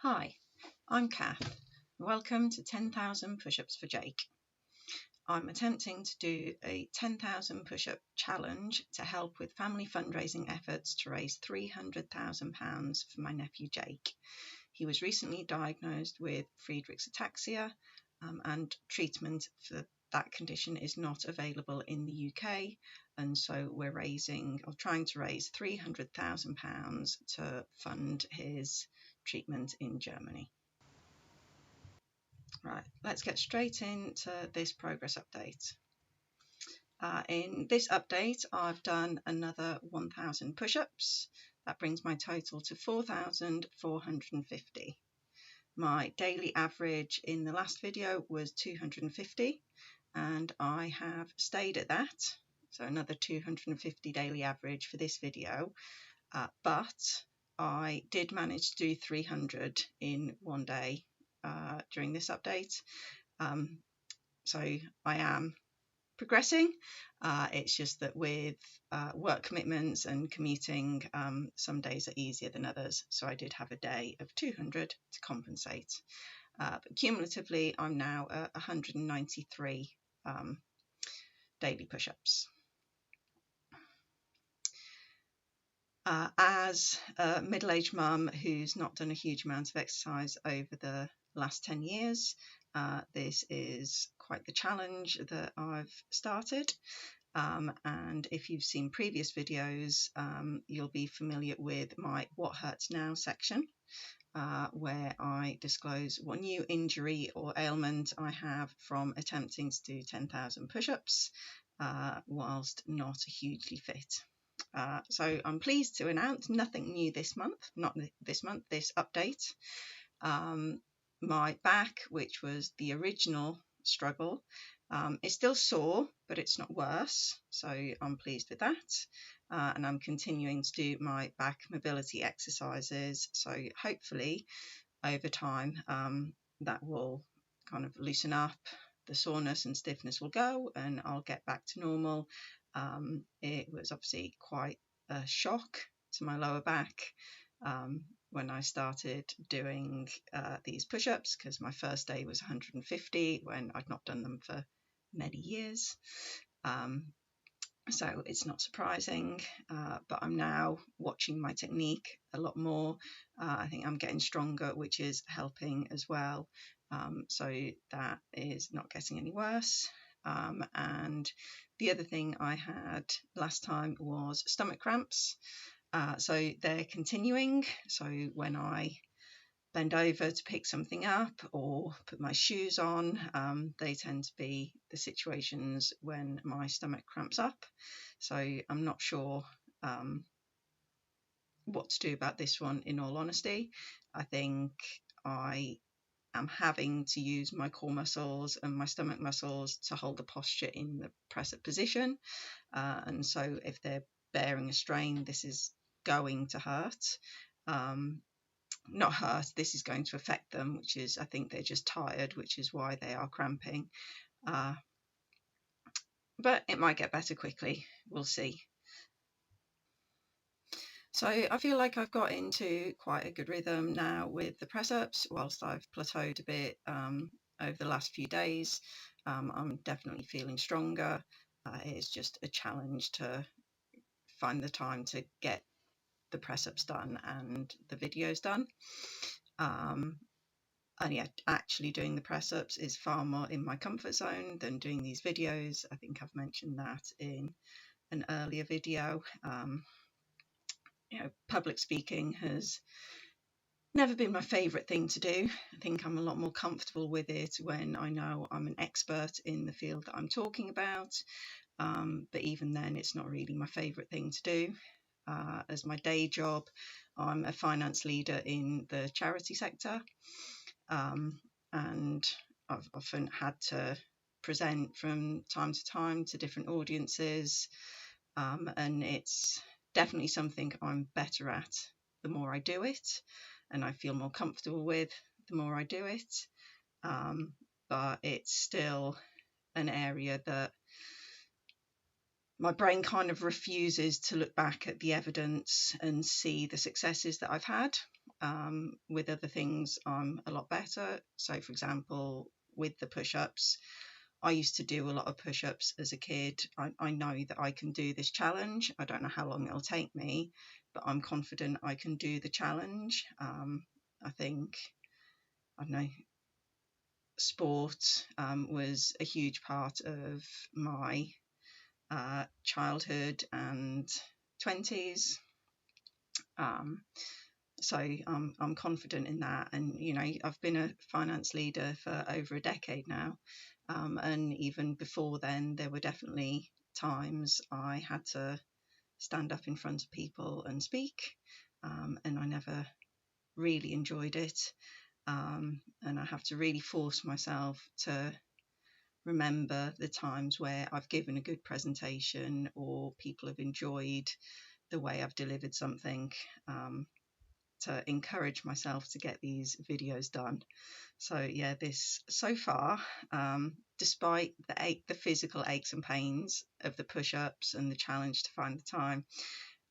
Hi, I'm Kath. Welcome to 10,000 Push-Ups for Jake. I'm attempting to do a 10,000 push-up challenge to help with family fundraising efforts to raise £300,000 for my nephew Jake. He was recently diagnosed with Friedreich's Ataxia and treatment for that condition is not available in the UK, and so we're trying to raise £300,000 to fund his treatment in Germany. Right, let's get straight into this progress update. In this update, I've done another 1,000 push-ups. That brings my total to 4,450. My daily average in the last video was 250, and I have stayed at that. So another 250 daily average for this video, but I did manage to do 300 in one day during this update. So I am progressing. It's just that with work commitments and commuting, some days are easier than others. So I did have a day of 200 to compensate. But cumulatively, I'm now at 193 daily push-ups. As a middle-aged mum who's not done a huge amount of exercise over the last 10 years, this is quite the challenge that I've started. And if you've seen previous videos, you'll be familiar with my What Hurts Now section, where I disclose what new injury or ailment I have from attempting to do 10,000 push-ups whilst not hugely fit. So I'm pleased to announce nothing new this month, this update. My back, which was the original struggle, is still sore, but it's not worse, so I'm pleased with that. And I'm continuing to do my back mobility exercises, so hopefully over time that will kind of loosen up, the soreness and stiffness will go, and I'll get back to normal. It was obviously quite a shock to my lower back when I started doing these push-ups, because my first day was 150 when I'd not done them for many years. So it's not surprising, but I'm now watching my technique a lot more. I think I'm getting stronger, which is helping as well. So that is not getting any worse. And the other thing I had last time was stomach cramps. So they're continuing. So when I bend over to pick something up or put my shoes on, they tend to be the situations when my stomach cramps up. So I'm not sure what to do about this one, in all honesty. I think I am having to use my core muscles and my stomach muscles to hold the posture in the press-up position. And so if they're bearing a strain, this is going to hurt. Not hurt, this is going to affect them, which is, I think they're just tired, which is why they are cramping. But it might get better quickly, we'll see. So I feel like I've got into quite a good rhythm now with the press-ups, whilst I've plateaued a bit over the last few days. I'm definitely feeling stronger. It's just a challenge to find the time to get the press-ups done and the videos done. And yeah, actually doing the press-ups is far more in my comfort zone than doing these videos. I think I've mentioned that in an earlier video. Public speaking has never been my favourite thing to do. I think I'm a lot more comfortable with it when I know I'm an expert in the field that I'm talking about. But even then, it's not really my favourite thing to do. As my day job, I'm a finance leader in the charity sector, and I've often had to present from time to time to different audiences, and it's definitely something I'm better at the more I do it, and I feel more comfortable with the more I do it. But it's still an area that my brain kind of refuses to look back at the evidence and see the successes that I've had. With other things, I'm a lot better. So, for example, with the push-ups, I used to do a lot of push-ups as a kid. I know that I can do this challenge. I don't know how long it'll take me, but I'm confident I can do the challenge. I think, I don't know, sport was a huge part of my childhood and 20s. So I'm confident in that. And, you know, I've been a finance leader for over a decade now. And even before then, there were definitely times I had to stand up in front of people and speak. And I never really enjoyed it. And I have to really force myself to remember the times where I've given a good presentation or people have enjoyed the way I've delivered something, to encourage myself to get these videos done. So yeah, this so far, despite the physical aches and pains of the push-ups and the challenge to find the time,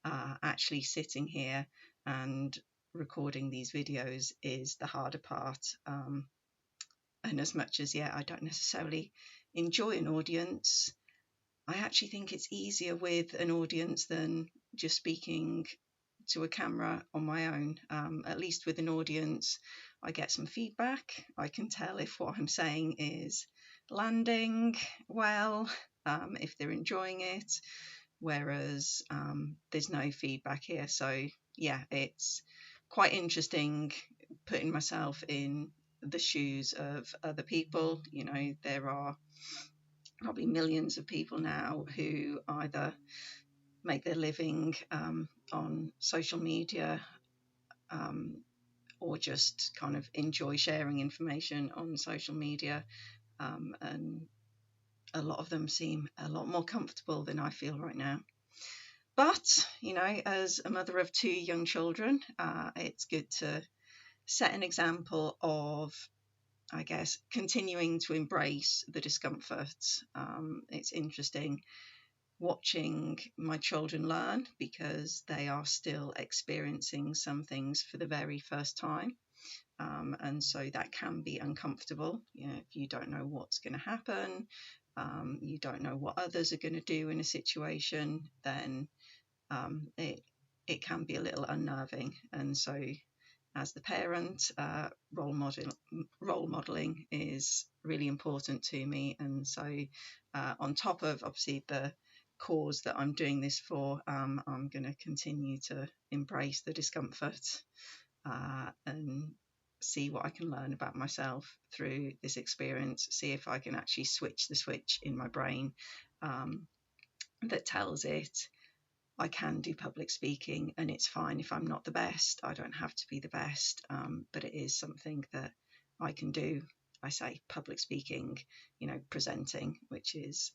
actually sitting here and recording these videos is the harder part. And as much as, yeah, I don't necessarily enjoy an audience, I actually think it's easier with an audience than just speaking to a camera on my own. At least with an audience, I get some feedback. I can tell if what I'm saying is landing well, if they're enjoying it, whereas there's no feedback here. So yeah, it's quite interesting putting myself in the shoes of other people. You know, there are probably millions of people now who either make their living on social media, or just kind of enjoy sharing information on social media, and a lot of them seem a lot more comfortable than I feel right now. But, you know, as a mother of 2 young children, it's good to set an example of, I guess, continuing to embrace the discomfort. It's interesting watching my children learn because they are still experiencing some things for the very first time. And so that can be uncomfortable. You know, if you don't know what's going to happen, you don't know what others are going to do in a situation, then it can be a little unnerving. And so as the parent, role modeling is really important to me. And so on top of obviously the cause that I'm doing this for, I'm going to continue to embrace the discomfort, and see what I can learn about myself through this experience, see if I can actually switch the switch in my brain that tells it I can do public speaking, and it's fine if I'm not the best. I don't have to be the best, but it is something that I can do. I say public speaking, you know, presenting, which is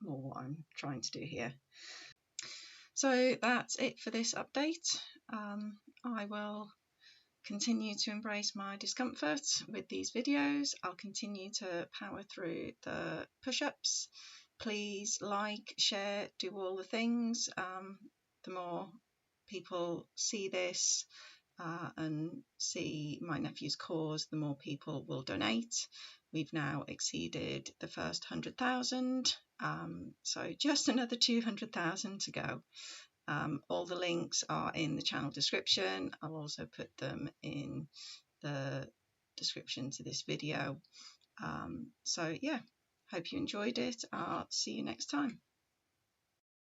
more what I'm trying to do here. So that's it for this update. I will continue to embrace my discomfort with these videos. I'll continue to power through the push-ups. Please like, share, do all the things. The more people see this and see my nephew's cause, the more people will donate. We've now exceeded the first 100,000, so just another 200,000 to go. All the links are in the channel description. I'll also put them in the description to this video. So yeah, hope you enjoyed it. I'll see you next time.